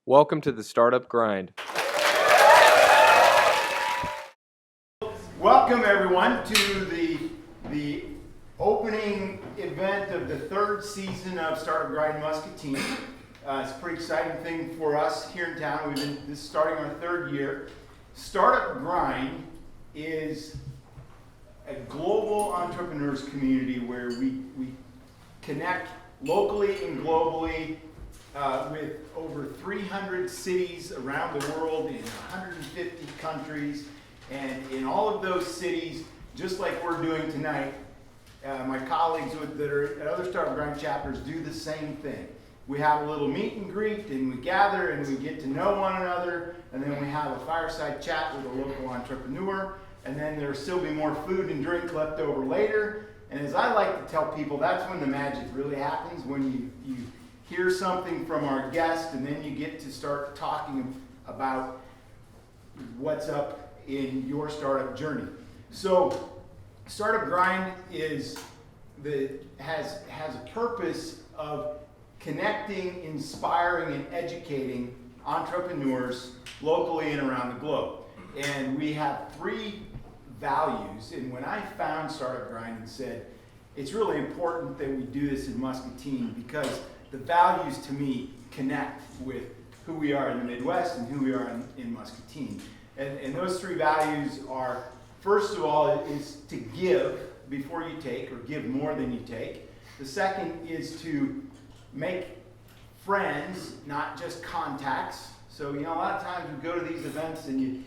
Welcome to the Startup Grind. Welcome everyone to the opening event of the third season of Startup Grind Muscatine. It's a pretty exciting thing for us here in town. This is starting our third year. Startup Grind is a global entrepreneurs community where we connect locally and globally with over 300 cities around the world in 150 countries. And in all of those cities, just like we're doing tonight, my colleagues that are at other Startup Grind chapters do the same thing. We have a little meet and greet, and we gather and we get to know one another, and then we have a fireside chat with a local entrepreneur, and then there'll still be more food and drink left over later. And as I like to tell people, that's when the magic really happens, when you hear something from our guest, and then you get to start talking about what's up in your startup journey. So Startup Grind has a purpose of connecting, inspiring, and educating entrepreneurs locally and around the globe. And we have three values. And when I found Startup Grind and said, it's really important that we do this in Muscatine because the values to me connect with who we are in the Midwest and who we are in Muscatine. And those three values are, first of all, is to give before you take, or give more than you take. The second is to make friends, not just contacts. So, a lot of times we go to these events and you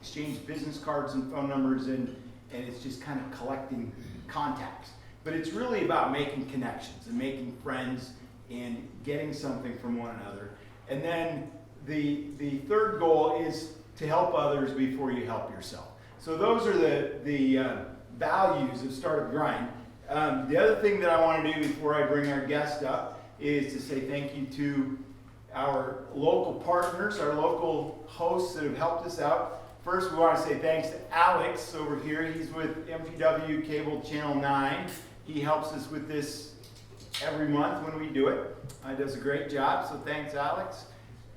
exchange business cards and phone numbers, and it's just kind of collecting contacts. But it's really about making connections and making friends and getting something from one another. And then the third goal is to help others before you help yourself. So those are the values of Startup Grind. The other thing that I want to do before I bring our guest up is to say thank you to our local partners, our local hosts that have helped us out. First, we want to say thanks to Alex over here. He's with MPW Cable Channel 9. He helps us with this every month when we do it. He does a great job, so thanks, Alex.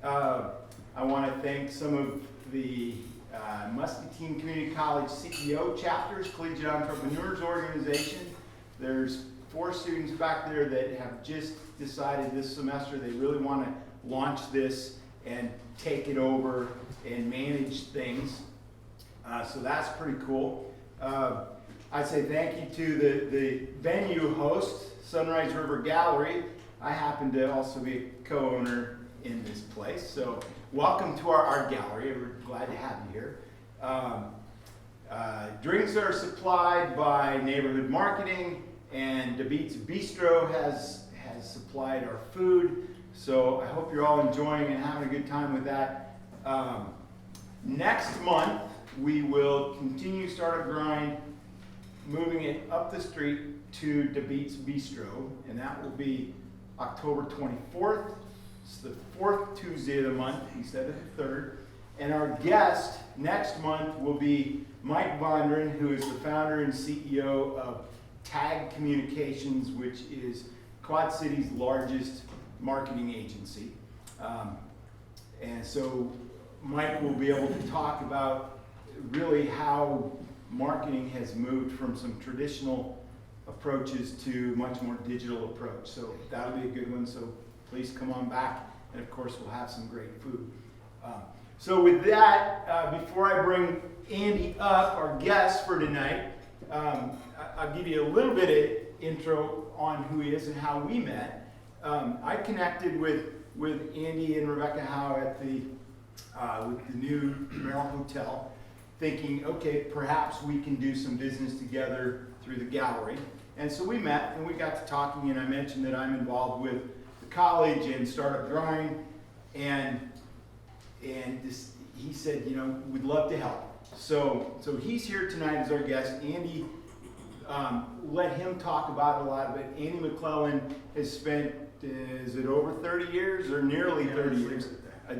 I want to thank some of the Muscatine Community College CEO chapters, Collegiate Entrepreneurs Organization. There's 4 students back there that have just decided this semester they really want to launch this and take it over and manage things. So that's pretty cool. I'd say thank you to the venue host, Sunrise River Gallery. I happen to also be a co-owner in this place. So welcome to our art gallery. We're glad to have you here. Drinks are supplied by Neighborhood Marketing, and DeBeats Bistro has supplied our food. So I hope you're all enjoying and having a good time with that. Next month, we will continue Startup Grind, moving it up the street to DeBeats Bistro, and that will be October 24th. It's the 4th Tuesday of the month instead of the 3rd. And our guest next month will be Mike Vondren, who is the founder and CEO of Tag Communications, which is Quad City's largest marketing agency. And so Mike will be able to talk about really how marketing has moved from some traditional approaches to much more digital approach. So that'll be a good one. So please come on back. And of course, we'll have some great food. So with that, before I bring Andy up, our guest for tonight, I'll give you a little bit of intro on who he is and how we met. I connected with Andy and Rebecca Howe at with the new Merrill Hotel, thinking, okay, perhaps we can do some business together through the gallery. And so we met and we got to talking, and I mentioned that I'm involved with the college and Startup Grind, and he said, we'd love to help. So he's here tonight as our guest. Andy, let him talk about it a lot of it. Andy MacClellan has spent, is it over 30 years or nearly 30 years? A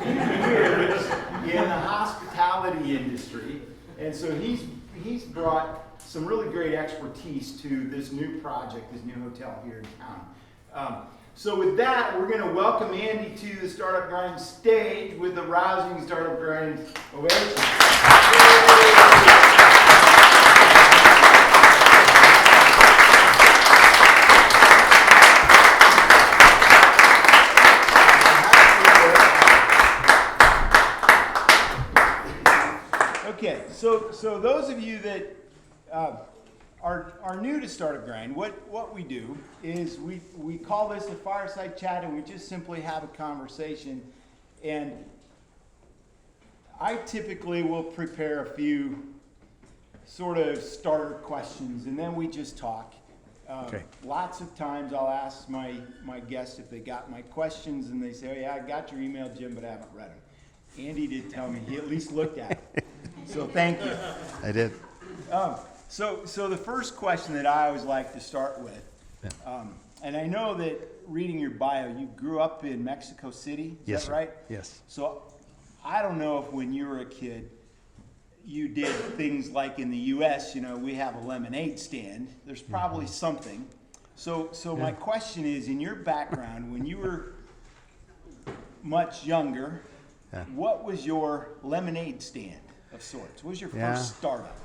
few years in the hospitality industry. And so he's brought some really great expertise to this new project, this new hotel here in town. So with that, we're going to welcome Andy to the Startup Grind stage with the rousing Startup Grind ovation. Okay, so those of you that are new to Startup Grind, what we do is we call this a fireside chat, and we just simply have a conversation. And I typically will prepare a few sort of starter questions, and then we just talk. Okay. Lots of times I'll ask my guests if they got my questions, and they say, "Oh yeah, I got your email, Jim, but I haven't read them." Andy did tell me he at least looked at it. So thank you. I did. So the first question that I always like to start with, and I know that reading your bio, you grew up in Mexico City, is Yes, that sir. right? Yes. So I don't know if when you were a kid, you did things like in the U.S., we have a lemonade stand. There's probably something. So my question is, in your background, when you were much younger, what was your lemonade stand of sorts? What was your first startup?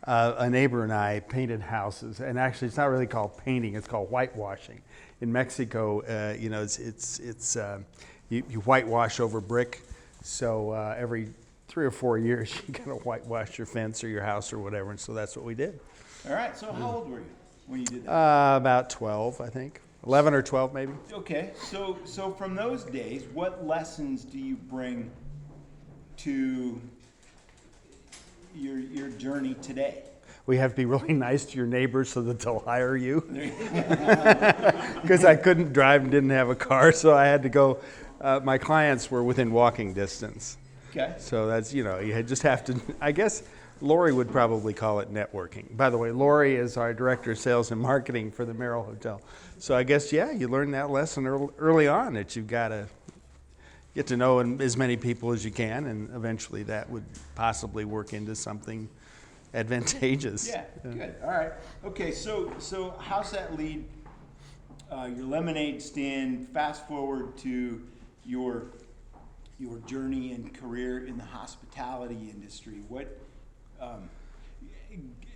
A neighbor and I painted houses, and actually, it's not really called painting; it's called whitewashing. In Mexico, you whitewash over brick. So every 3 or 4 years, you gotta whitewash your fence or your house or whatever, and so that's what we did. All right. So how old were you when you did that? About 12, I think, 11 or 12, maybe. Okay. So from those days, what lessons do you bring to your journey today? We have to be really nice to your neighbors so that they'll hire you. Because I couldn't drive and didn't have a car, so I had to go. My clients were within walking distance. Okay. So that's, you just have to, I guess Lori would probably call it networking. By the way, Lori is our Director of Sales and Marketing for the Merrill Hotel. So I guess, you learned that lesson early on, that you've got to get to know as many people as you can, and eventually that would possibly work into something advantageous. Yeah, good. All right. Okay, so how's that lead your lemonade stand fast forward to your journey and career in the hospitality industry? What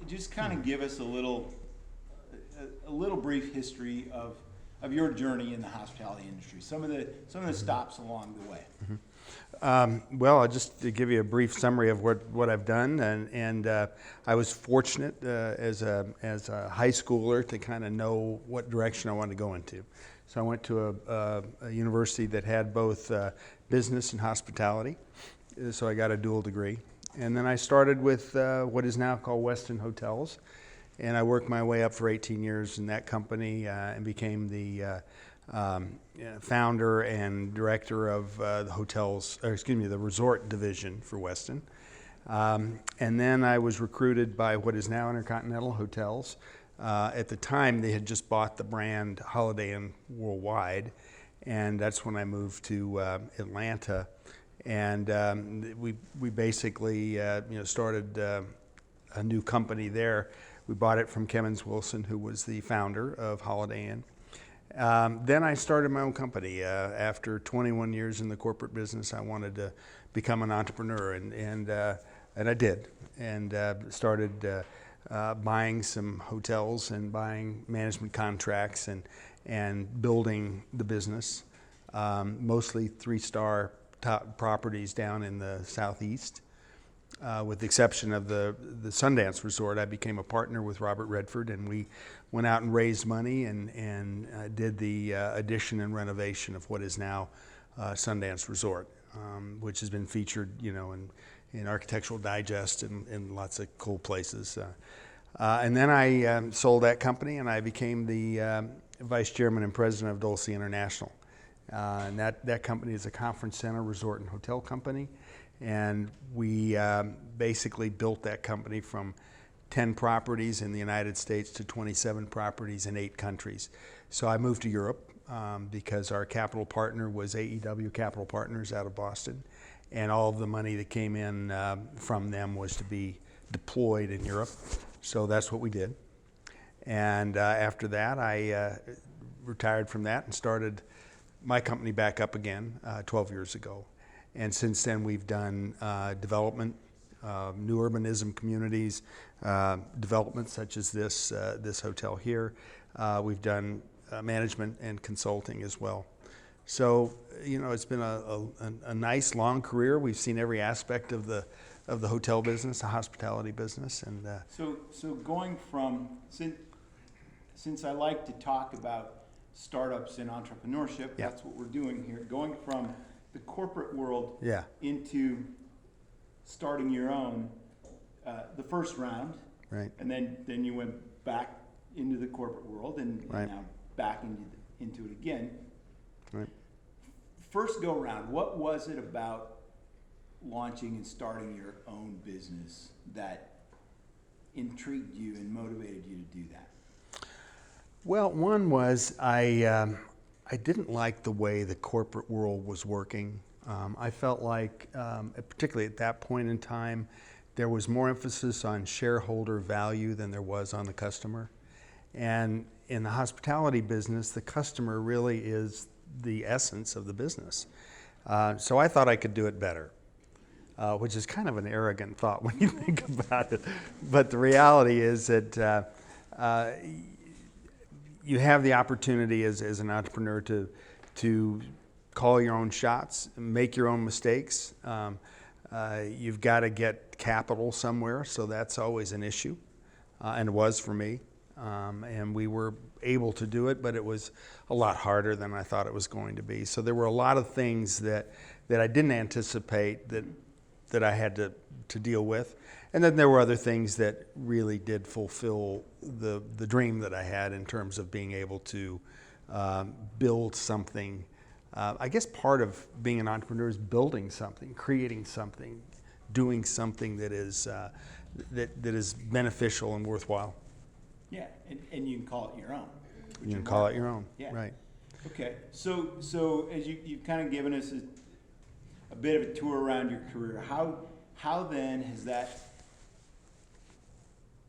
just kind of give us a little brief history of your journey in the hospitality industry. Some of the stops along the way. Mm-hmm. Well, I'll just give you a brief summary of what I've done, and I was fortunate as a high schooler to kind of know what direction I wanted to go into. So I went to a university that had both business and hospitality, so I got a dual degree. And then I started with what is now called Westin Hotels, and I worked my way up for 18 years in that company and became the founder and director of the resort division for Westin. And then I was recruited by what is now Intercontinental Hotels. At the time, they had just bought the brand Holiday Inn worldwide, and that's when I moved to Atlanta. And we basically started a new company there. We bought it from Kemmons Wilson, who was the founder of Holiday Inn. Then I started my own company. After 21 years in the corporate business, I wanted to become an entrepreneur, and I did, and started buying some hotels and buying management contracts and building the business, mostly 3-star top properties down in the southeast. With the exception of the Sundance Resort, I became a partner with Robert Redford, and we went out and raised money and did the addition and renovation of what is now Sundance Resort, which has been featured, in Architectural Digest and lots of cool places. And then I sold that company, and I became the vice chairman and president of Dolci International. And that company is a conference center, resort, and hotel company. And we basically built that company from 10 properties in the United States to 27 properties in 8 countries. So I moved to Europe because our capital partner was AEW Capital Partners out of Boston. And all of the money that came in from them was to be deployed in Europe. So that's what we did. And after that, I retired from that and started my company back up again 12 years ago. And since then, we've done development, new urbanism communities, developments such as this hotel here. We've done management and consulting as well. So, it's been a nice long career. We've seen every aspect of the hotel business, the hospitality business, and So going from, since I like to talk about startups and entrepreneurship, Yeah. that's what we're doing here. Going from the corporate world Yeah. into starting your own, the first round, right. and then you went back into the corporate world and Right. now back into it again. Right. First go round, what was it about launching and starting your own business that intrigued you and motivated you to do that? Well, one was I didn't like the way the corporate world was working. I felt like, particularly at that point in time, there was more emphasis on shareholder value than there was on the customer. And in the hospitality business, the customer really is the essence of the business. So I thought I could do it better, which is kind of an arrogant thought when you think about it. But the reality is that you have the opportunity as an entrepreneur to call your own shots, make your own mistakes. You've got to get capital somewhere, so that's always an issue, and it was for me. And we were able to do it, but it was a lot harder than I thought it was going to be. So there were a lot of things that I didn't anticipate that I had to deal with. And then there were other things that really did fulfill the dream that I had in terms of being able to build something. I guess part of being an entrepreneur is building something, creating something, doing something that is beneficial and worthwhile. Yeah, and you can call it your own. You can call it your own, Yeah. right? Okay, so as you've kind of given us a bit of a tour around your career, how then has that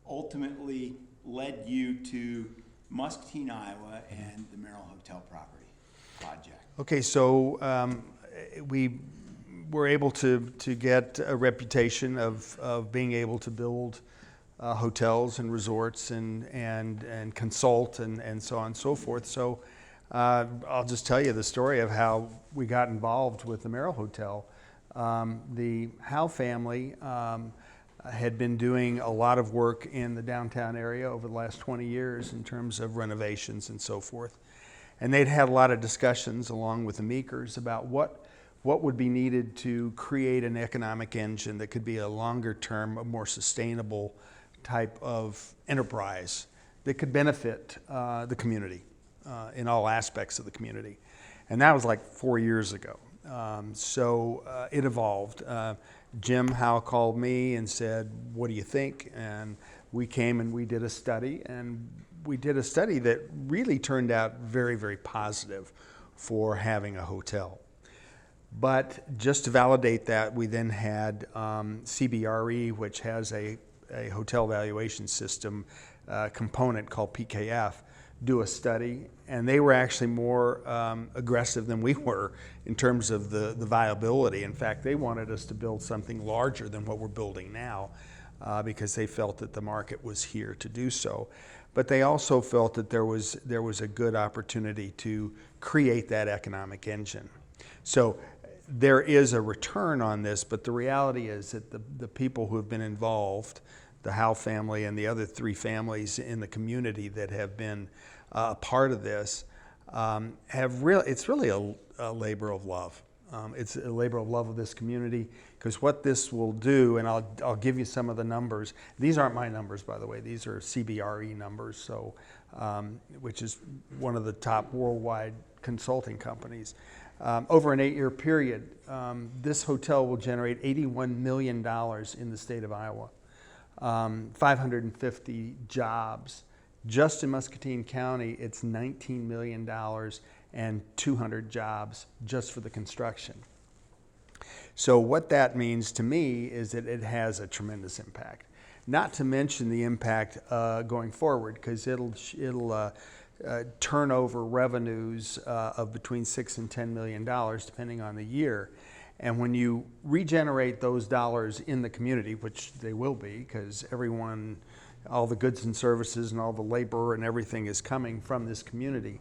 ultimately led you to Muscatine, Iowa, and the Merrill Hotel property project? Okay, so we were able to get a reputation of being able to build hotels and resorts and consult and so on and so forth. So I'll just tell you the story of how we got involved with the Merrill Hotel. The Howe family had been doing a lot of work in the downtown area over the last 20 years in terms of renovations and so forth. And they'd had a lot of discussions along with the Meekers about what would be needed to create an economic engine that could be a longer term, a more sustainable type of enterprise that could benefit the community in all aspects of the community. And that was like 4 years ago. So it evolved. Jim Howe called me and said, "What do you think?" And we came and we did a study, and we did a study that really turned out very, very positive for having a hotel. But just to validate that, we then had CBRE, which has a hotel valuation system component called PKF, do a study, and they were actually more aggressive than we were in terms of the viability. In fact, they wanted us to build something larger than what we're building now because they felt that the market was here to do so. But they also felt that there was a good opportunity to create that economic engine. So there is a return on this, but the reality is that the people who have been involved, the Howe family and the other 3 families in the community that have been a part of this, it's really a labor of love. It's a labor of love of this community, because what this will do, and I'll give you some of the numbers. These aren't my numbers, by the way. These are CBRE numbers, so which is one of the top worldwide consulting companies. Over an 8-year period, this hotel will generate $81 million in the state of Iowa, 550 jobs. Just in Muscatine County, it's $19 million and 200 jobs just for the construction. So what that means to me is that it has a tremendous impact. Not to mention the impact going forward, because it'll turnover revenues of between $6 and $10 million, depending on the year. And when you regenerate those dollars in the community, which they will be, because everyone, all the goods and services and all the labor and everything is coming from this community.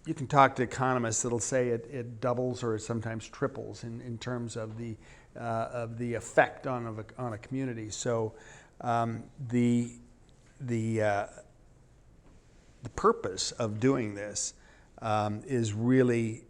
You can talk to economists that'll say it doubles or sometimes triples in terms of the effect on a community. So the purpose of doing this is really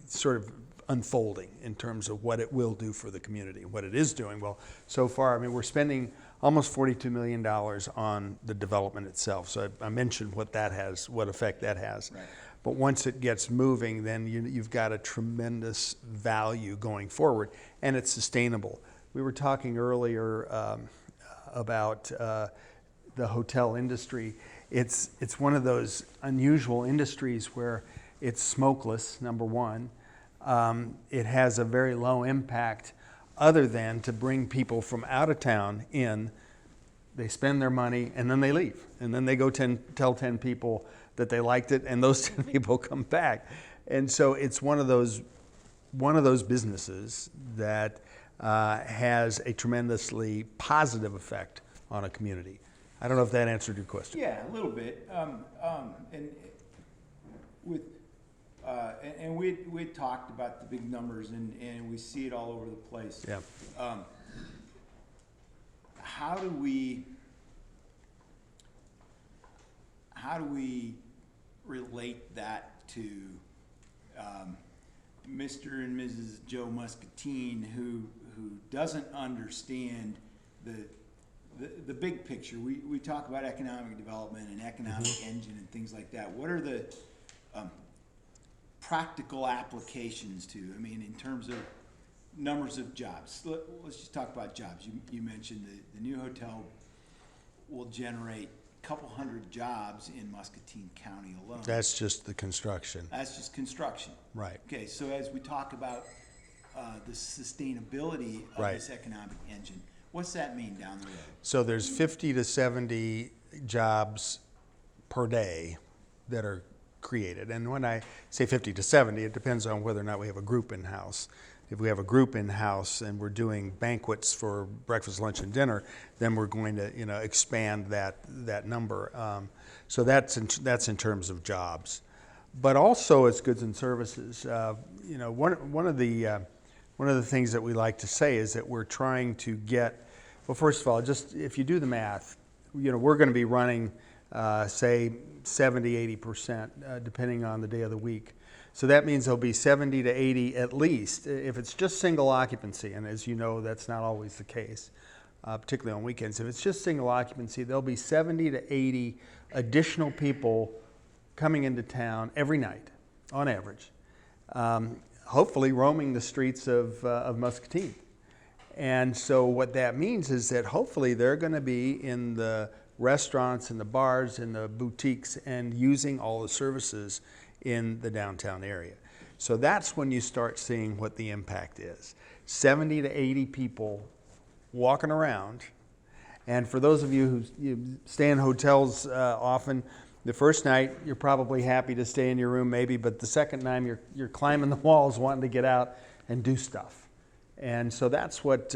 sort of unfolding in terms of what it will do for the community, what it is doing. Well, so far, I mean, we're spending almost $42 million on the development itself. So I mentioned what that has, what effect that has. Right. But once it gets moving, then you've got a tremendous value going forward, and it's sustainable. We were talking earlier about the hotel industry. It's one of those unusual industries where it's smokeless, number one. It has a very low impact other than to bring people from out of town in. They spend their money and then they leave. And then they go tell 10 people that they liked it, and those 10 people come back. And so it's one of those businesses that has a tremendously positive effect on a community. I don't know if that answered your question. Yeah, a little bit. And we talked about the big numbers, and we see it all over the place. Yeah. How do we relate that to Mr. and Mrs. Joe Muscatine, who doesn't understand the big picture? We talk about economic development and economic engine and things like that. What are the practical applications to, I mean, in terms of numbers of jobs? Let's just talk about jobs. You mentioned the new hotel will generate a couple hundred jobs in Muscatine County alone. That's just the construction. That's just construction. Right. Okay, so as we talk about the sustainability of right. this economic engine, what's that mean down the road? So there's 50 to 70 jobs per day that are created. And when I say 50 to 70, it depends on whether or not we have a group in-house. If we have a group in-house and we're doing banquets for breakfast, lunch, and dinner, then we're going to expand that number. So that's in terms of jobs. But also it's goods and services. One of the things that we like to say is that we're trying to get, well, first of all, just if you do the math, we're going to be running say 70-80%, depending on the day of the week. So that means there'll be 70 to 80 at least, if it's just single occupancy, and as you know, that's not always the case, particularly on weekends. If it's just single occupancy, there'll be 70 to 80 additional people coming into town every night, on average, hopefully roaming the streets of Muscatine. And so what that means is that hopefully they're going to be in the restaurants and the bars and the boutiques and using all the services in the downtown area. So that's when you start seeing what the impact is. 70 to 80 people walking around. And for those of you who stay in hotels often, the first night you're probably happy to stay in your room maybe, but the second time you're climbing the walls wanting to get out and do stuff. And so that's what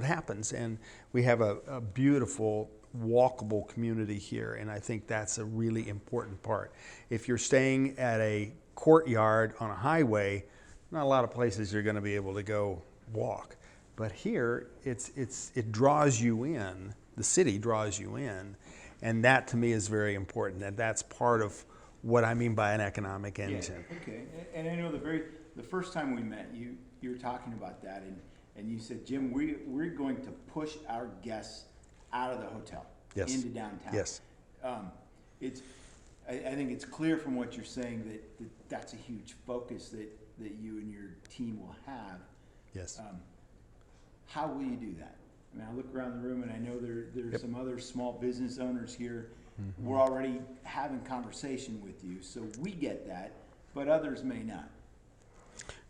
happens. And we have a beautiful walkable community here, and I think that's a really important part. If you're staying at a courtyard on a highway, not a lot of places you're going to be able to go walk. But here, it draws you in, the city draws you in, and that to me is very important, and that's part of what I mean by an economic engine. Yeah, okay, and I know the first time we met, you were talking about that, and you said, Jim, we're going to push our guests out of the hotel, yes, into downtown. Yes. I think it's clear from what you're saying that that's a huge focus that you and your team will have. Yes. How will you do that? I mean, I look around the room and I know there's some other small business owners here. Mm-hmm. We're already having conversation with you, so we get that, but others may not.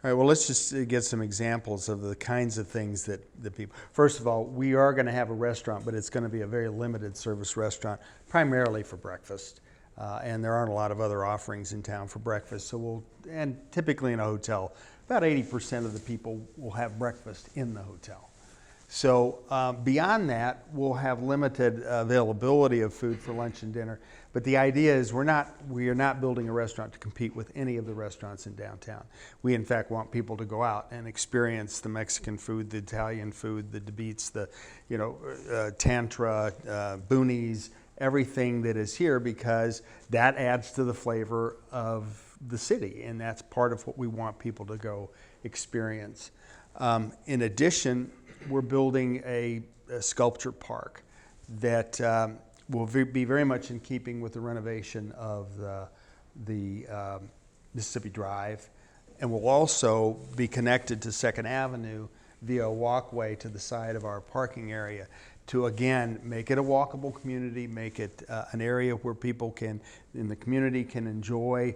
All right, well, let's just get some examples of the kinds of things that the people. First of all, we are going to have a restaurant, but it's going to be a very limited service restaurant, primarily for breakfast. And there aren't a lot of other offerings in town for breakfast. So and typically in a hotel, about 80% of the people will have breakfast in the hotel. So beyond that, we'll have limited availability of food for lunch and dinner. But the idea is we are not building a restaurant to compete with any of the restaurants in downtown. We in fact want people to go out and experience the Mexican food, the Italian food, the Debeats, the Tantra, Boonies, everything that is here, because that adds to the flavor of the city, and that's part of what we want people to go experience. In addition, we're building a sculpture park that will be very much in keeping with the renovation of the Mississippi Drive, and will also be connected to Second Avenue via a walkway to the side of our parking area to, again, make it a walkable community, make it an area where people in the community can enjoy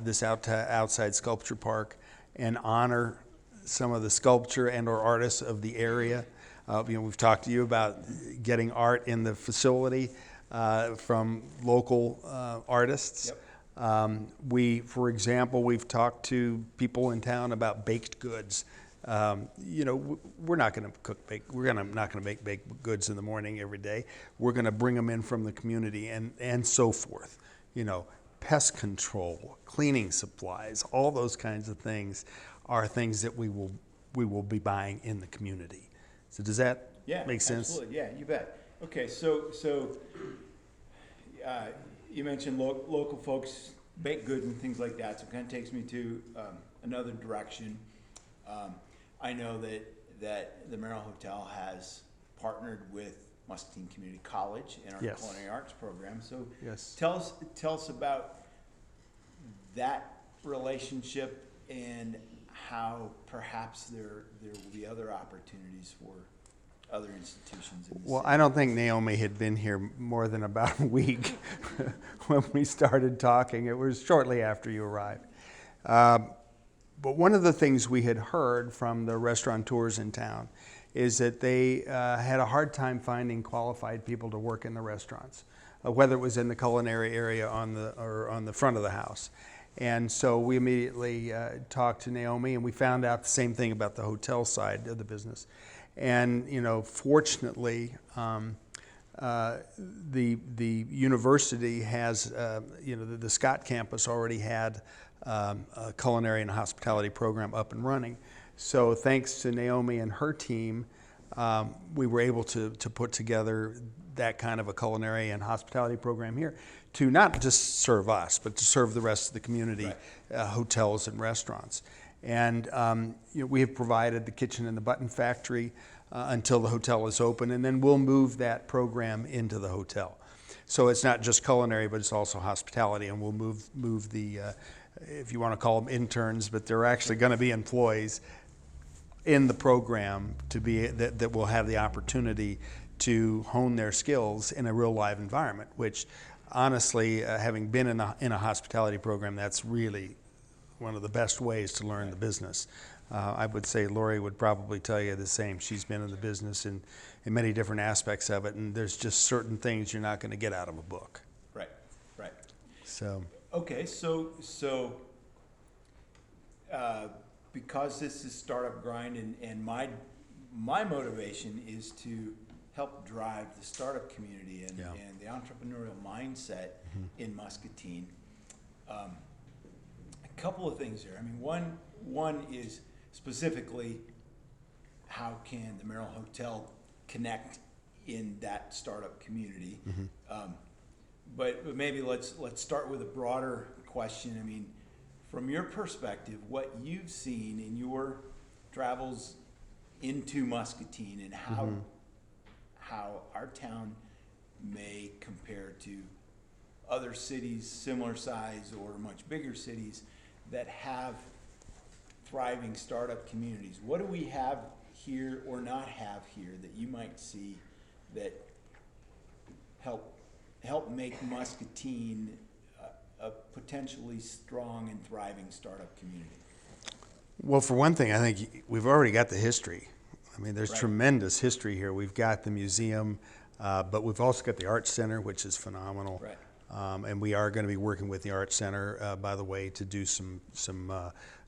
this outside sculpture park and honor some of the sculpture and or artists of the area. We've talked to you about getting art in the facility from local artists. Yep. For example, we've talked to people in town about baked goods. We're not going to not going to make baked goods in the morning every day. We're going to bring them in from the community and so forth. Pest control, cleaning supplies, all those kinds of things are things that we will be buying in the community. So does that make sense? Absolutely. Yeah, you bet. Okay, so you mentioned local folks, baked goods and things like that. So it kind of takes me to another direction. I know that the Merrill Hotel has partnered with Muscatine Community College in our Culinary Arts program. So tell us about that relationship and how perhaps there will be other opportunities for other institutions in the city. I don't think Naomi had been here more than about a week when we started talking. It was shortly after you arrived. But one of the things we had heard from the restaurateurs in town is that they had a hard time finding qualified people to work in the restaurants, whether it was in the culinary area or on the front of the house. And so we immediately talked to Naomi, and we found out the same thing about the hotel side of the business. And fortunately, the university has, the Scott campus already had a culinary and hospitality program up and running. So thanks to Naomi and her team, we were able to put together that kind of a culinary and hospitality program here to not just serve us, but to serve the rest of the community, right. Hotels and restaurants. And we have provided the kitchen and the button factory until the hotel is open, and then we'll move that program into the hotel. So it's not just culinary, but it's also hospitality, and we'll move the, if you want to call them interns, but they're actually going to be employees in the program to be that will have the opportunity to hone their skills in a real live environment, which honestly, having been in a hospitality program, that's really one of the best ways to learn the business. I would say Lori would probably tell you the same. She's been in the business in many different aspects of it, and there's just certain things you're not going to get out of a book. Right. So. Okay, so because this is Startup Grind, and my motivation is to help drive the startup community and the entrepreneurial mindset in Muscatine. A couple of things here. I mean, one is specifically how can the Merrill Hotel connect in that startup community. But maybe let's start with a broader question. I mean, from your perspective, what you've seen in your travels into Muscatine and how our town may compare to other cities similar size or much bigger cities that have thriving startup communities. What do we have here or not have here that you might see that help make Muscatine a potentially strong and thriving startup community? Well, for one thing, I think we've already got the history. I mean, there's Right. tremendous history here. We've got the museum, but we've also got the Arts Center, which is phenomenal. Right. And we are going to be working with the Arts Center, by the way, to do some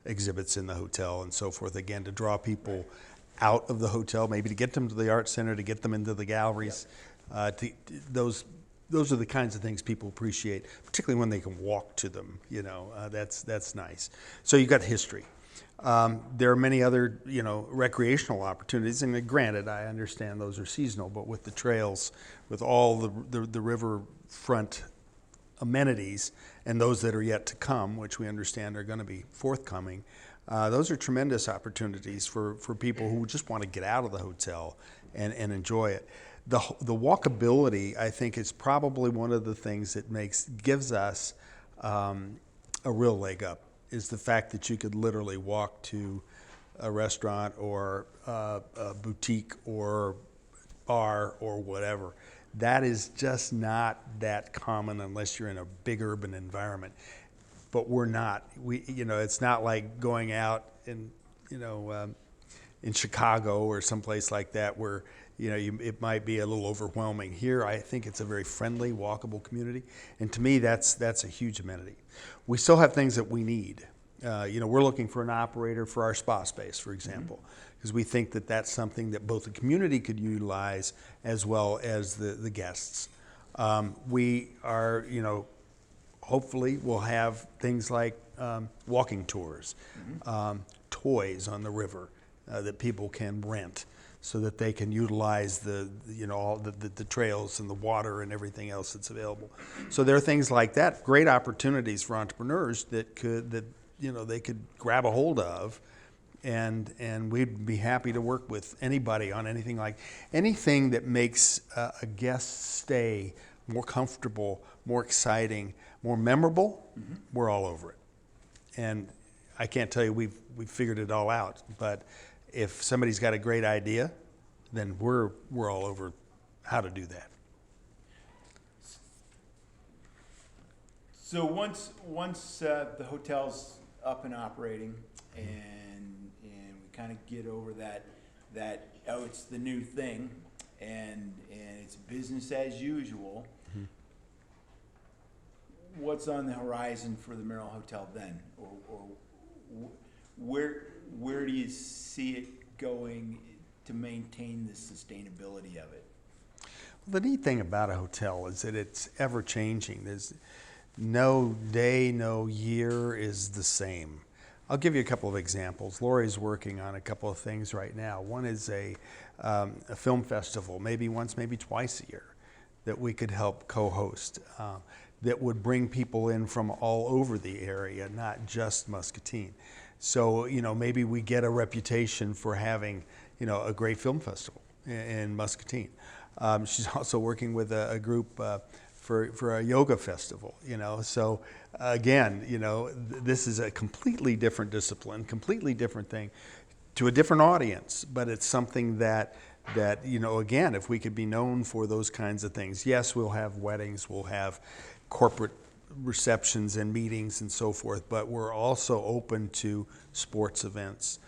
exhibits in the hotel and so forth. Again, to draw people out of the hotel, maybe to get them to the Arts Center, to get them into the galleries. Those are the kinds of things people appreciate, particularly when they can walk to them. You know, that's nice. So you've got history. There are many other, recreational opportunities, and granted, I understand those are seasonal, but with the trails, with all the riverfront amenities, and those that are yet to come, which we understand are going to be forthcoming, those are tremendous opportunities for people who just want to get out of the hotel and enjoy it. The walkability, I think, is probably one of the things that gives us a real leg up, is the fact that you could literally walk to a restaurant or a boutique or bar or whatever. That is just not that common unless you're in a big urban environment. But we're not. It's not like going out in Chicago or someplace like that where it might be a little overwhelming. Here, I think it's a very friendly, walkable community, and to me, that's a huge amenity. We still have things that we need. We're looking for an operator for our spa space, for example, because we think that that's something that both the community could utilize as well as the guests. We are, hopefully we'll have things like walking tours, toys on the river that people can rent, so that they can utilize all the trails and the water and everything else that's available. So there are things like that, great opportunities for entrepreneurs that they could grab a hold of, and we'd be happy to work with anybody on anything that makes a guest stay more comfortable, more exciting, more memorable. We're all over it. And I can't tell you we've figured it all out, but if somebody's got a great idea, then we're all over how to do that. So once the hotel's up and operating, and we kind of get over that it's the new thing, and it's business as usual. What's on the horizon for the Merrill Hotel then, or where do you see it going to maintain the sustainability of it? The neat thing about a hotel is that it's ever changing. There's no day, no year is the same. I'll give you a couple of examples. Lori's working on a couple of things right now. One is a film festival, maybe once, maybe twice a year, that we could help co-host, that would bring people in from all over the area, not just Muscatine. So, maybe we get a reputation for having, a great film festival in Muscatine. She's also working with a group for a yoga festival, So again, this is a completely different discipline, completely different thing to a different audience, but it's something that again, if we could be known for those kinds of things. Yes, we'll have weddings, we'll have corporate receptions and meetings and so forth, but we're also open to sports events,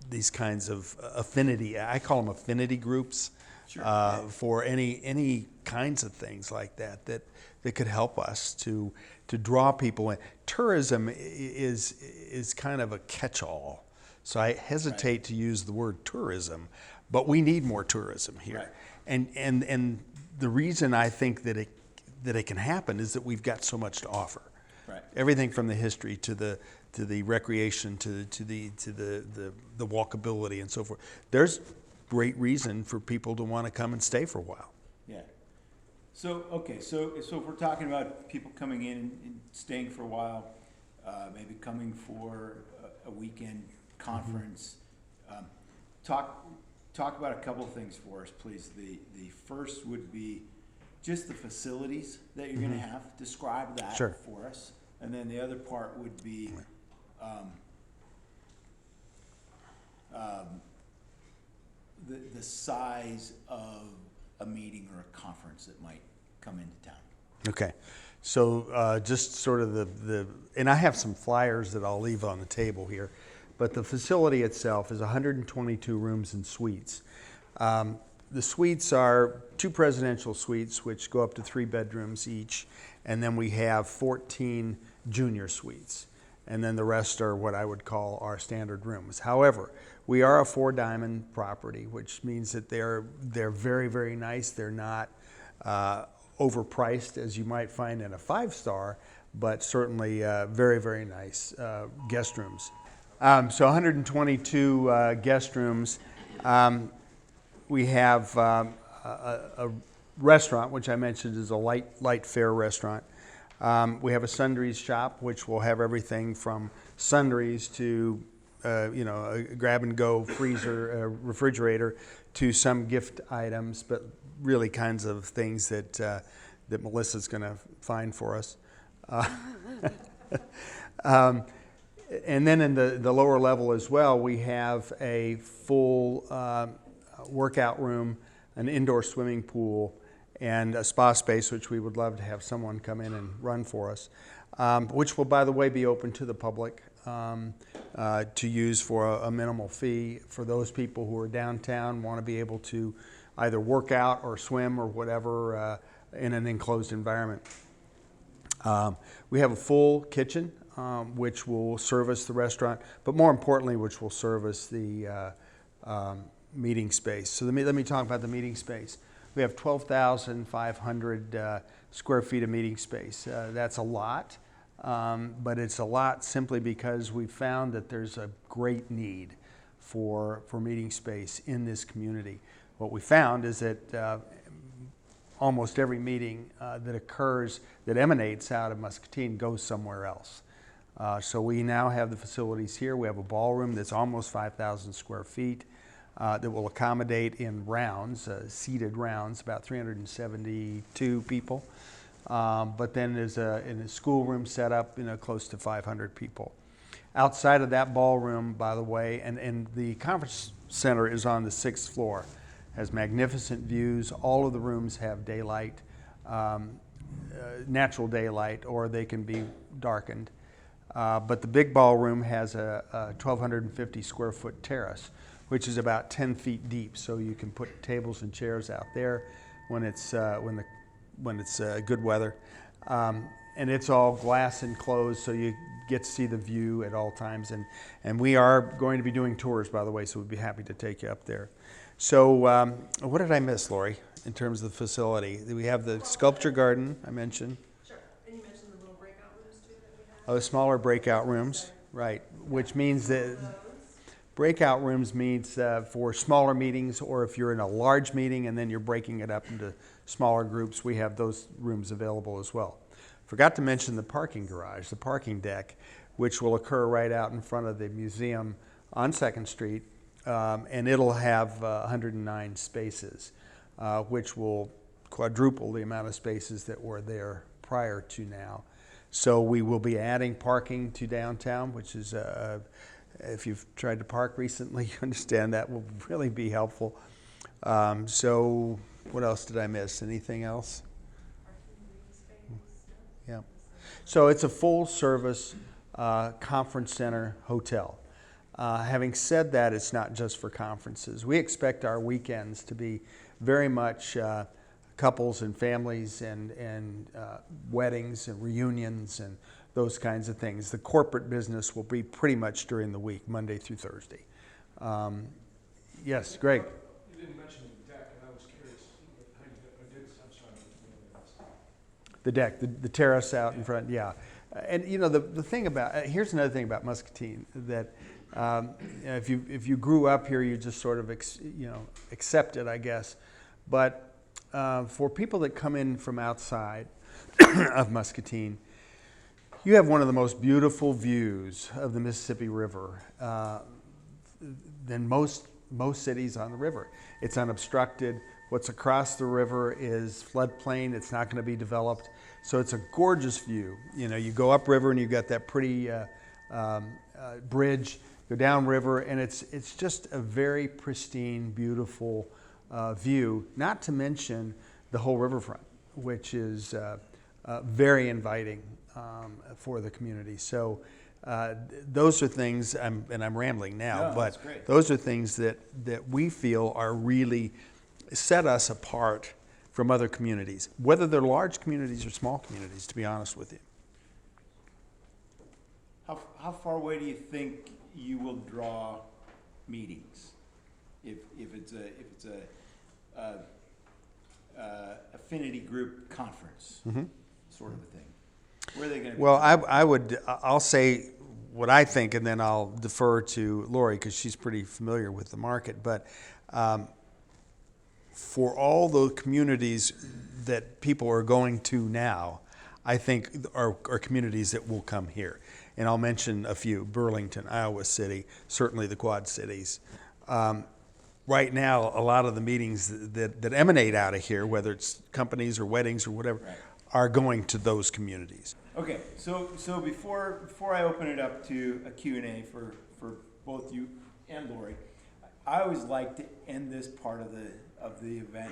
these kinds of affinity, I call them affinity groups. Sure. For any kinds of things like that could help us to draw people in. Tourism is kind of a catch-all, so I hesitate to use the word tourism, but we need more tourism here. Right. And the reason I think that it can happen is that we've got so much to offer. Right. Everything from the history to the recreation to the walkability and so forth. There's great reason for people to want to come and stay for a while. Yeah. So if we're talking about people coming in and staying for a while, maybe coming for a weekend conference, talk about a couple of things for us, please. The first would be just the facilities that you're going to have. Describe that for us, and then the other part would be the size of a meeting or a conference that might come into town. Okay, so just sort of and I have some flyers that I'll leave on the table here, but the facility itself is 122 rooms and suites. The suites are 2 presidential suites, which go up to 3 bedrooms each, and then we have 14 junior suites, and then the rest are what I would call our standard rooms. However, we are a 4-diamond property, which means that they're very, very nice. They're not overpriced as you might find in a 5-star, but certainly very, very nice guest rooms. So 122 guest rooms. We have a restaurant, which I mentioned is a light fare restaurant. We have a sundries shop, which will have everything from sundries to a grab-and-go freezer, refrigerator, to some gift items, but really kinds of things that that Melissa's going to find for us. And then in the lower level as well, we have a full workout room, an indoor swimming pool, and a spa space, which we would love to have someone come in and run for us, which will, by the way, be open to the public to use for a minimal fee for those people who are downtown, want to be able to either work out or swim or whatever in an enclosed environment. We have a full kitchen, which will service the restaurant, but more importantly, which will service the meeting space. So let me talk about the meeting space. We have 12,500 square feet of meeting space. That's a lot, but it's a lot simply because we found that there's a great need for meeting space in this community. What we found is that almost every meeting that occurs, that emanates out of Muscatine, goes somewhere else. So we now have the facilities here. We have a ballroom that's almost 5,000 square feet that will accommodate in rounds, seated rounds, about 372 people. But then there's in a schoolroom set up, close to 500 people. Outside of that ballroom, by the way, and the conference center is on the 6th floor, has magnificent views. All of the rooms have daylight, natural daylight, or they can be darkened. But the big ballroom has a 1,250 square foot terrace, which is about 10 feet deep. So you can put tables and chairs out there when it's good weather, and it's all glass enclosed, so you get to see the view at all times. And we are going to be doing tours, by the way, so we'd be happy to take you up there. So what did I miss, Lori, in terms of the facility? We have the sculpture garden I mentioned. Sure, and you mentioned the little breakout rooms too that we have. Oh, the smaller breakout rooms, right, which means that breakout rooms means for smaller meetings, or if you're in a large meeting and then you're breaking it up into smaller groups, we have those rooms available as well. Forgot to mention the parking garage, the parking deck, which will occur right out in front of the museum on 2nd Street, and it'll have 109 spaces, which will quadruple the amount of spaces that were there prior to now. So we will be adding parking to downtown, which is if you've tried to park recently, you understand that will really be helpful. So what else did I miss? Anything else? Yeah. So it's a full service conference center hotel. Having said that, it's not just for conferences. We expect our weekends to be very much couples and families and weddings and reunions and those kinds of things. The corporate business will be pretty much during the week, Monday through Thursday. Yes, Greg? You didn't mention the deck, and I was curious how you did. I'm sorry. The deck, the terrace out in front, yeah. And the thing about, here's another thing about Muscatine, that if you grew up here, you just sort of accept it, I guess. But for people that come in from outside of Muscatine, you have one of the most beautiful views of the Mississippi River than most cities on the river. It's unobstructed. What's across the river is floodplain. It's not going to be developed. So it's a gorgeous view. You go upriver and you've got that pretty bridge, go downriver, and it's just a very pristine, beautiful view, not to mention the whole riverfront, which is very inviting for the community. So those are things, and I'm rambling now, No, but that's great. those are things that we feel are really set us apart from other communities, whether they're large communities or small communities, to be honest with you. How far away do you think you will draw meetings? If it's a affinity group conference, sort of a thing? Where are they going to Well, I'll say what I think, and then I'll defer to Lori because she's pretty familiar with the market. But for all the communities that people are going to now, I think are communities that will come here. And I'll mention a few: Burlington, Iowa City, certainly the Quad Cities. Right now, a lot of the meetings that emanate out of here, whether it's companies or weddings or whatever, Right. are going to those communities. Okay, so before I open it up to a Q&A for both you and Lori, I always like to end this part of the event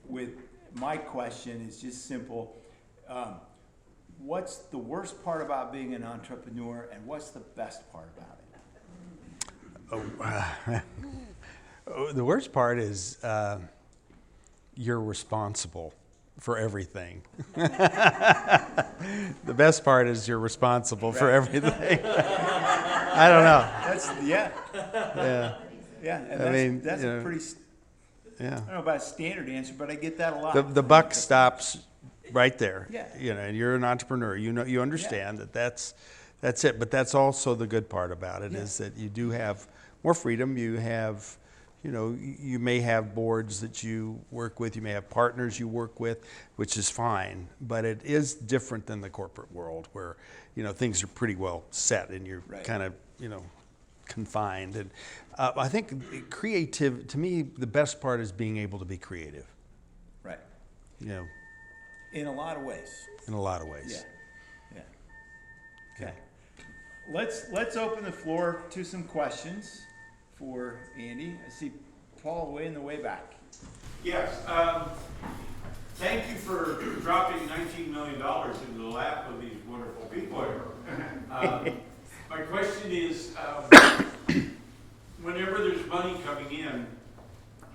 with my question is just simple. What's the worst part about being an entrepreneur, and what's the best part about it? The worst part is you're responsible for everything. The best part is you're responsible for everything. I don't know. Yeah. And I mean, that's you a know, pretty. I Yeah. don't know about a standard answer, but I get that a lot. The buck stops right there. Yeah. You know, and you're an entrepreneur. You understand that's it. But that's also the good part about it is that you do have more freedom. You have, you may have boards that you work with. You may have partners you work with, which is fine. But it is different than the corporate world where, things are pretty well set and you're kind of, confined. And I think to me, the best part is being able to be creative. Right. In In a lot of ways. a lot of ways. Yeah. Okay. Let's open the floor to some questions for Andy. I see Paul way in the way back. Yes, thank you for dropping $19 million into the lap of these wonderful people here. My question is, whenever there's money coming in,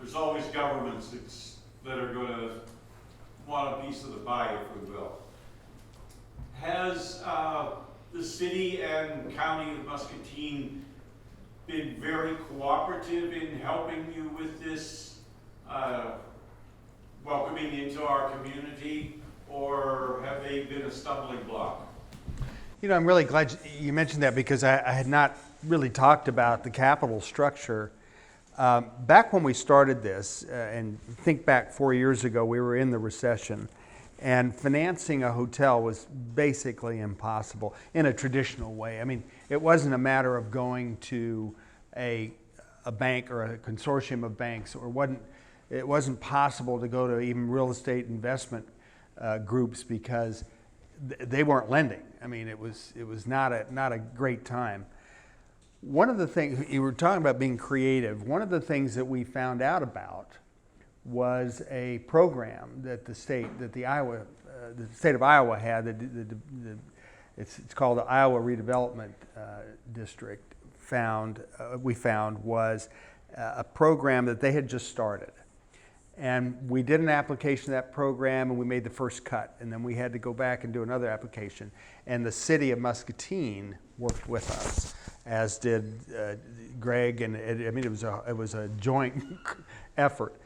there's always governments that are going to want a piece of the pie, if we will. Has the city and county of Muscatine been very cooperative in helping you with this, welcoming into our community, or have they been a stumbling block? I'm really glad you mentioned that because I had not really talked about the capital structure. Back when we started this, and think back 4 years ago, we were in the recession, and financing a hotel was basically impossible in a traditional way. I mean, it wasn't a matter of going to a bank or a consortium of banks, or it wasn't possible to go to even real estate investment groups because they weren't lending. I mean, it was not a great time. One of the things you were talking about being creative. One of the things that we found out about was a program that the state of Iowa had. It's called the Iowa Redevelopment District. We found was a program that they had just started. And we did an application to that program, and we made the first cut. And then we had to go back and do another application. And the city of Muscatine worked with us, as did Greg. And it was a joint effort.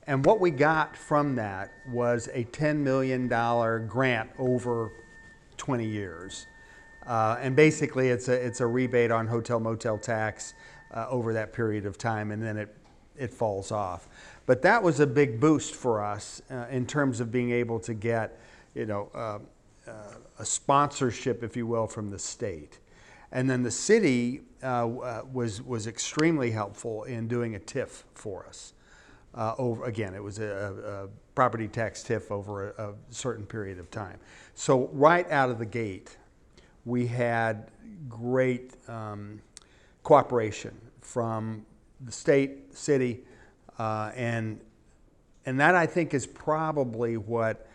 And what we got from that was a $10 million grant over 20 years. And basically, it's a rebate on hotel motel tax over that period of time, and then it falls off. But that was a big boost for us in terms of being able to get, a sponsorship, if you will, from the state. And then the city was extremely helpful in doing a TIF for us. It was a property tax TIF over a certain period of time. So right out of the gate, we had great cooperation from the state, city, and that I think is probably what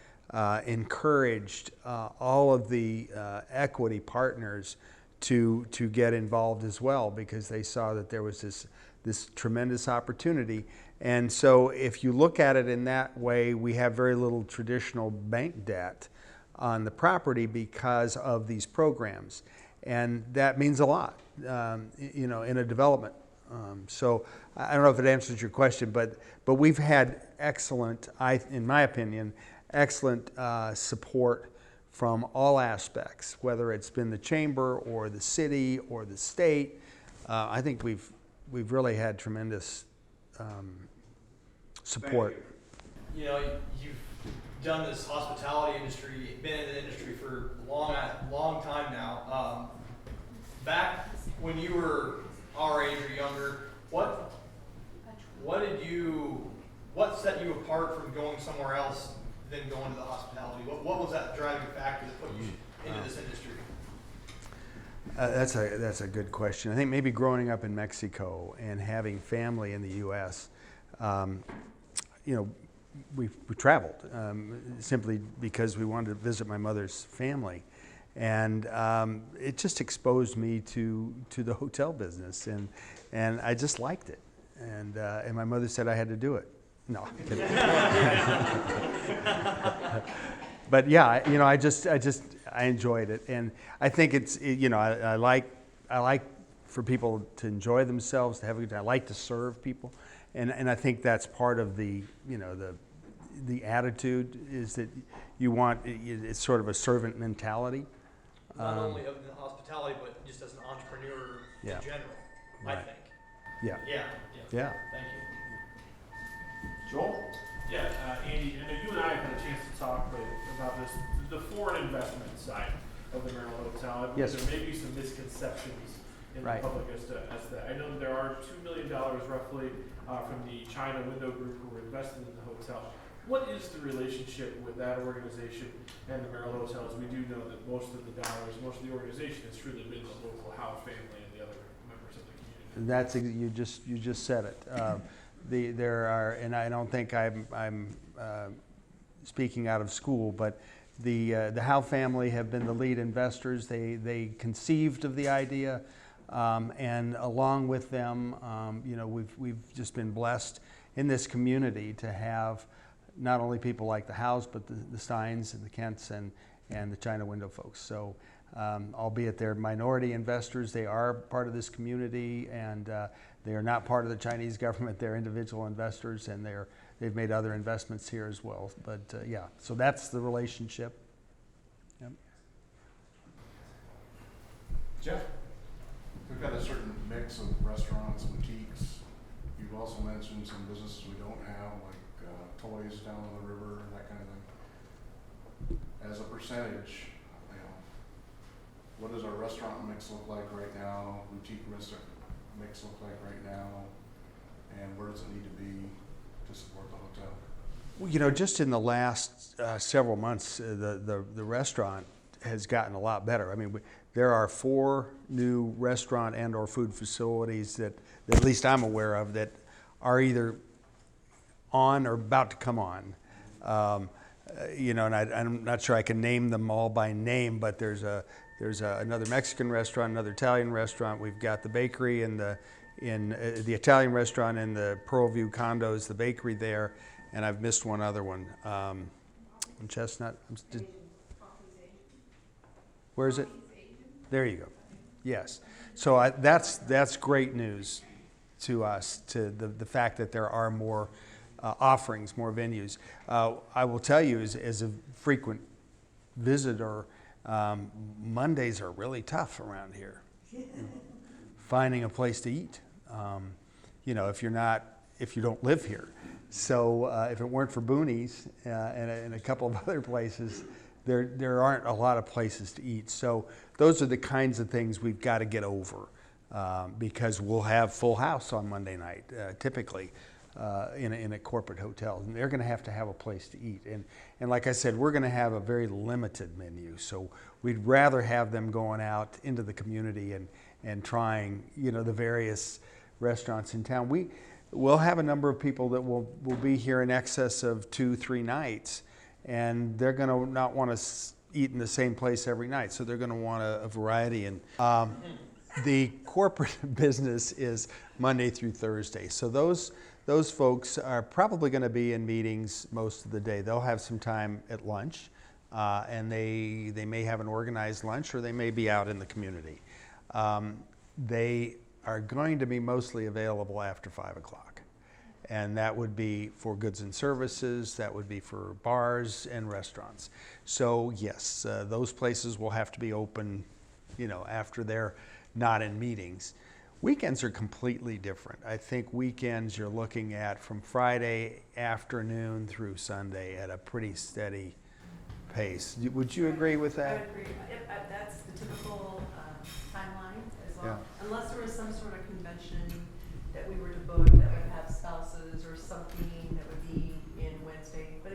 encouraged all of the equity partners to get involved as well, because they saw that there was this tremendous opportunity. And so if you look at it in that way, we have very little traditional bank debt on the property because of these programs. And that means a lot, in a development. So I don't know if it answers your question, but we've had excellent, in my opinion, excellent support from all aspects, whether it's been the chamber or the city or the state. I think we've really had tremendous support. You know, you've done this hospitality industry, been in the industry for a long time now. Back when you were our age or younger, what set you apart from going somewhere else than going to the hospitality? What was that driving factor that put you into this industry? That's a good question. I think maybe growing up in Mexico and having family in the U.S., we traveled simply because we wanted to visit my mother's family, and it just exposed me to the hotel business, and I just liked it, and my mother said I had to do it. No, I'm kidding. But yeah, I enjoyed it, and I think I like for people to enjoy themselves, to have a good time. I like to serve people, and I think that's part of the attitude is that you want, it's sort of a servant mentality. Not only of the hospitality, but just as an entrepreneur Yeah. in general, Right. I think. Yeah. Yeah. Thank you. Joel? Yeah, Andy, I know you and I have had a chance to talk about this, the foreign investment side of the Merrill Hotel. I believe Yes. There may be some misconceptions in Right. the public as to that. I know that there are $2 million roughly from the China Window Group who were invested in the hotel. What is the relationship with that organization and the Merrill Hotels? We do know that most of the dollars, most of the organization has truly been the local Howe family and the other members of the community. That's you just said it. There are, and I don't think I'm speaking out of school, but the Howe family have been the lead investors. They conceived of the idea, and along with them, we've just been blessed in this community to have not only people like the Howes, but the Steins and the Kents and the China Window folks. So, albeit they're minority investors, they are part of this community, and they are not part of the Chinese government. They're individual investors, and they've made other investments here as well. But yeah, so that's the relationship. Yep. Jeff? We've got a certain mix of restaurants, boutiques. You've also mentioned some businesses we don't have, like toys down on the river and that kind of thing. As a percentage, what does our restaurant mix look like right now? Boutique restaurant mix look like right now? And where does it need to be to support the hotel? Well, just in the last several months, the restaurant has gotten a lot better. I mean, there are 4 new restaurant and or food facilities that at least I'm aware of that are either on or about to come on. And I'm not sure I can name them all by name, but there's another Mexican restaurant, another Italian restaurant. We've got the bakery in the Italian restaurant in the Pearl View condos, the bakery there, and I've missed one other one. On Chestnut. Where is it? There you go. Yes. So that's great news to us, to the fact that there are more offerings, more venues. I will tell you, as a frequent visitor, Mondays are really tough around here. Finding a place to eat, if you don't live here. So if it weren't for Boonies and a couple of other places, there aren't a lot of places to eat. So those are the kinds of things we've got to get over, because we'll have full house on Monday night, typically. In a corporate hotel, and they're going to have a place to eat. And like I said, we're going to have a very limited menu, so we'd rather have them going out into the community and trying, the various restaurants in town. We'll have a number of people that will be here in excess of 2-3 nights, and they're going to not want to eat in the same place every night, so they're going to want a variety. And the corporate business is Monday through Thursday, so those folks are probably going to be in meetings most of the day. They'll have some time at lunch, and they may have an organized lunch, or they may be out in the community. They are going to be mostly available after 5 o'clock. And that would be for goods and services, that would be for bars and restaurants. So yes, those places will have to be open, after they're not in meetings. Weekends are completely different. I think weekends you're looking at from Friday afternoon through Sunday at a pretty steady pace. Would you agree with I that? would agree. Yep, that's the typical timeline as well. Yeah. Unless there was some sort of convention that we were to book that would have spouses or something that would be in Wednesday. But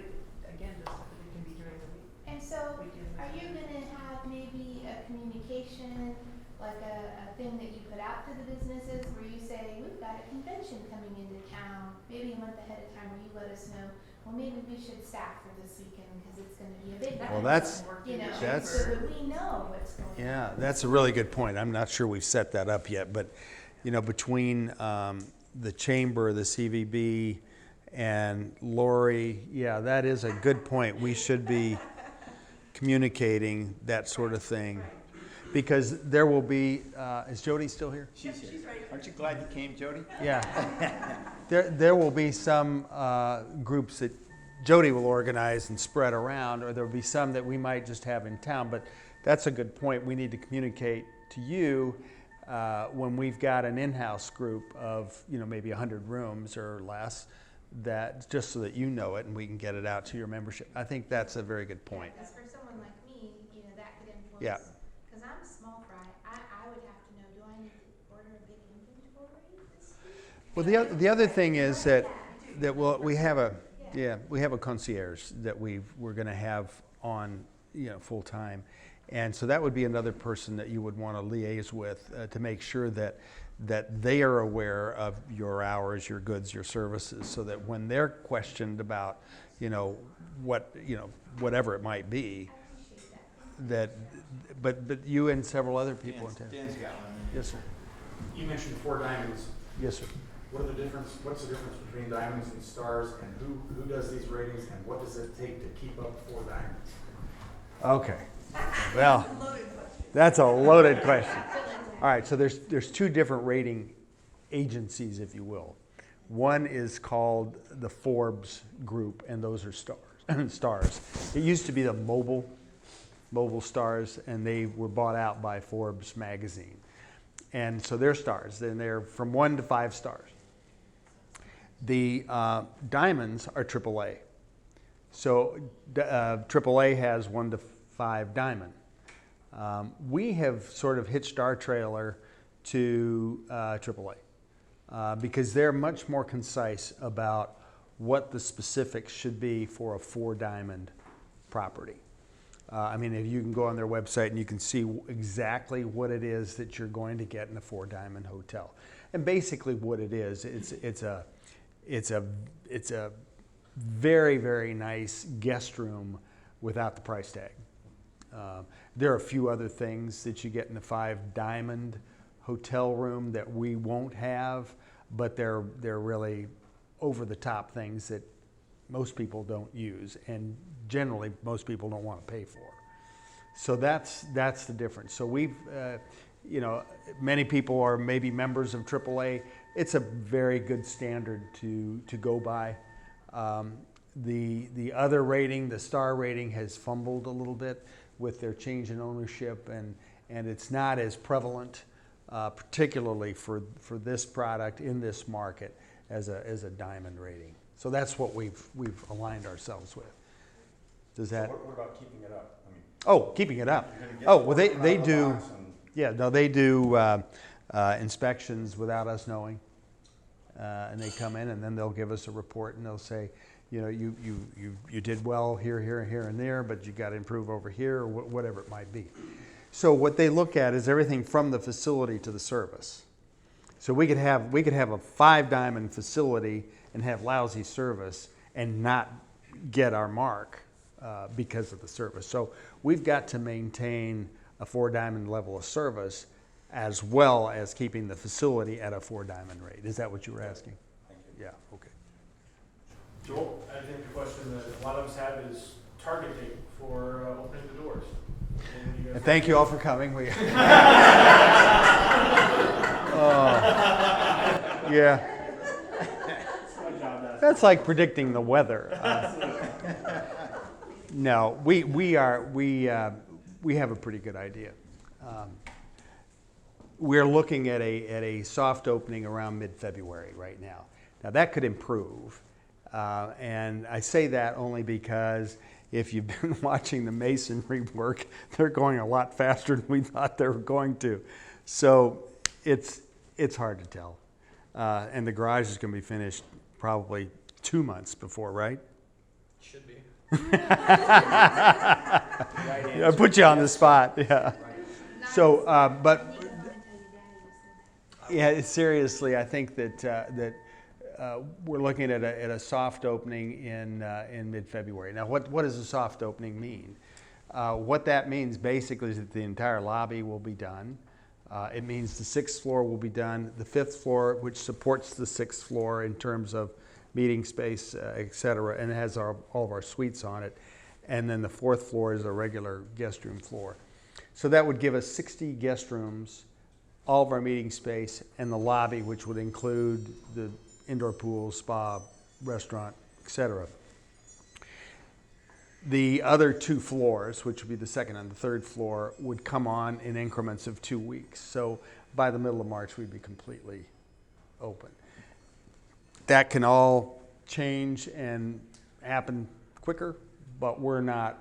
again, it can be during the week. And so, are you gonna have maybe a communication, like a thing that you put out to the businesses where you say, we've got a convention coming into town, maybe a month ahead of time, where you let us know, well, maybe we should staff for this weekend because it's gonna be a big Well, one. that's- So that we know what's going on. Yeah, that's a really good point. I'm not sure we've set that up yet, but between the chamber, the CVB, and Lori, yeah, that is a good point. We should be communicating that sort of thing, because there will be. Is Jody still here? She's here. Aren't you glad you came, Jody? Yeah. There will be some groups that Jody will organize and spread around, or there will be some that we might just have in town. But that's a good point. We need to communicate to you when we've got an in-house group of maybe 100 rooms or less, that just so that you know it and we can get it out to your membership. I think that's a very good point. Because for someone like me, that could influence. Yeah. Because I'm a small fry, I would have to know, do I need to order a big inventory this week? Well, the other thing is that we have a concierge that we're going to have on full time, and so that would be another person that you would want to liaise with to make sure that they are aware of your hours, your goods, your services, so that when they're questioned about whatever it might be, that but you and several other people in town. Dan's got one. Yes, sir. You mentioned 4 diamonds. Yes, sir. What's the difference between diamonds and stars, and who does these ratings, and what does it take to keep up 4 diamonds? Okay. Well, that's a loaded question. All right, so there's 2 different rating agencies, if you will. One is called the Forbes group, and those are stars. It used to be the mobile stars, and they were bought out by Forbes magazine. And so they're stars, and they're from 1 to 5 stars. The diamonds are AAA. So AAA has 1 to 5 diamond. We have sort of hitched our trailer to AAA because they're much more concise about what the specifics should be for a 4 diamond property. If you can go on their website and you can see exactly what it is that you're going to get in a 4 diamond hotel, and basically what it is, it's a very, very nice guest room without the price tag. There are a few other things that you get in the 5 diamond hotel room that we won't have, but they're really over the top things that most people don't use, and generally most people don't want to pay for. So that's the difference. So we've, many people are maybe members of AAA. It's a very good standard to go by. The other rating, the star rating, has fumbled a little bit with their change in ownership, and it's not as prevalent, particularly for this product in this market as a diamond rating. So that's what we've aligned ourselves with. Does that? What about keeping it up? Keeping it up. You're gonna get Oh, well, they out of the do. box and- Yeah, no, they do inspections without us knowing, and they come in and then they'll give us a report and they'll say, you did well here, and there, but you got to improve over here, or whatever it might be. So what they look at is everything from the facility to the service. So we could have a 5 diamond facility and have lousy service and not get our mark because of the service. So we've got to maintain a 4-diamond level of service as well as keeping the facility at a 4-diamond rate. Is that what you were asking? Thank you. Yeah, okay. Joel, I think the question that a lot of us have is target date for opening the doors. And thank you all for coming. Yeah. That's like predicting the weather. No, we have a pretty good idea. We're looking at a soft opening around mid-February right now. Now that could improve, and I say that only because if you've been watching the masonry work, they're going a lot faster than we thought they were going to. So it's hard to tell. And the garage is going to be finished probably 2 months before, right? Should be. I put you on the spot. Yeah. So, but yeah, seriously, I think that we're looking at a soft opening in mid-February. Now, what does a soft opening mean? What that means basically is that the entire lobby will be done. It means the 6th floor will be done. The 5th floor, which supports the 6th floor in terms of meeting space, et cetera, and it has all of our suites on it. And then the 4th floor is a regular guest room floor. So that would give us 60 guest rooms, all of our meeting space, and the lobby, which would include the indoor pool, spa, restaurant, et cetera. The other 2 floors, which would be the 2nd and the 3rd floor, would come on in increments of 2 weeks. So by the middle of March, we'd be completely open. That can all change and happen quicker, but we're not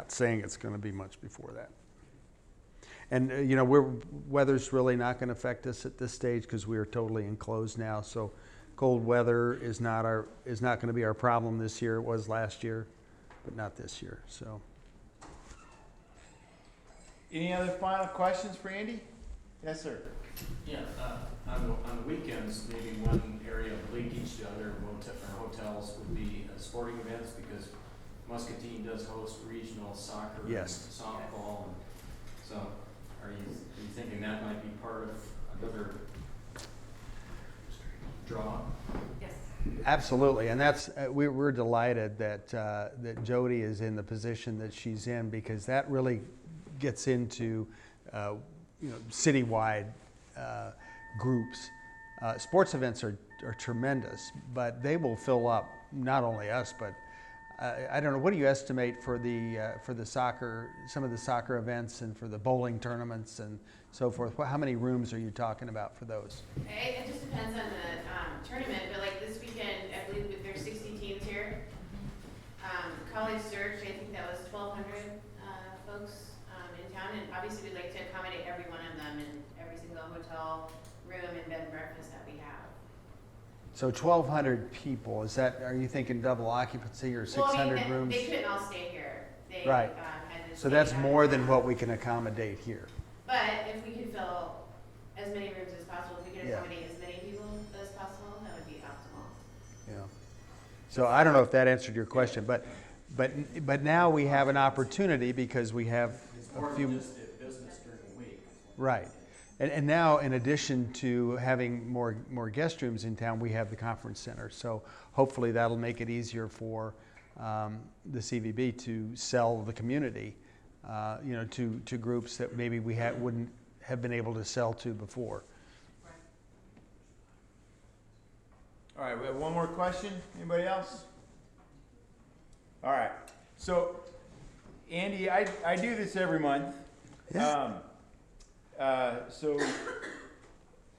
saying it's going to be much before that. And weather's really not going to affect us at this stage because we are totally enclosed now. So cold weather is not going to be our problem this year. It was last year, but not this year. So. Any other final questions for Andy? Yes, sir. Yeah, on the weekends, maybe one area of leakage to other hotels would be sporting events, because Muscatine does host regional soccer and Yes. softball. And so are you thinking that might be part of another draw? Yes. Absolutely, and that's we're delighted that Jody is in the position that she's in, because that really gets into citywide groups. Sports events are tremendous, but they will fill up not only us, but I don't know. What do you estimate for the soccer, some of the soccer events, and for the bowling tournaments and so forth? How many rooms are you talking about for those? It just depends on the tournament, but like this weekend, I believe there's 60 teams here. College Search, I think that was 1,200 folks in town, and obviously we'd like to accommodate every one of them in every single hotel room and bed and breakfast that we have. So 1,200 people. Are you thinking double occupancy or 600 rooms? They couldn't all stay here. They Right. had to So stay that's out of more than town. what we can accommodate here. But if we could fill as many rooms as possible, if we could Yeah. accommodate as many people as possible, that would be optimal. Yeah. So I don't know if that answered your question, but now we have an opportunity because we have a few. Just the business during the week. Right. And now, in addition to having more guest rooms in town, we have the conference center. So hopefully that'll make it easier for the CVB to sell the community, to groups that maybe we wouldn't have been able to sell to before. All right, we have one more question. Anybody else? All right. So, Andy, I do this every month. Yeah. So,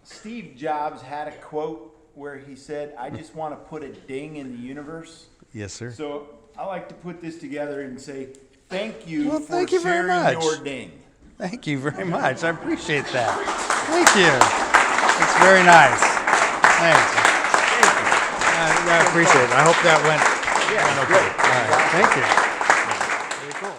Steve Jobs had a quote where he said, "I just want to put a ding in the universe." Yes, sir. So, I like to put this together and say, thank you Well, for thank you very sharing much. your ding. Thank you very much. I appreciate that. Thank you. It's very nice. Thanks. I appreciate it. I hope that went okay. Great. All right. Thank you. Very cool.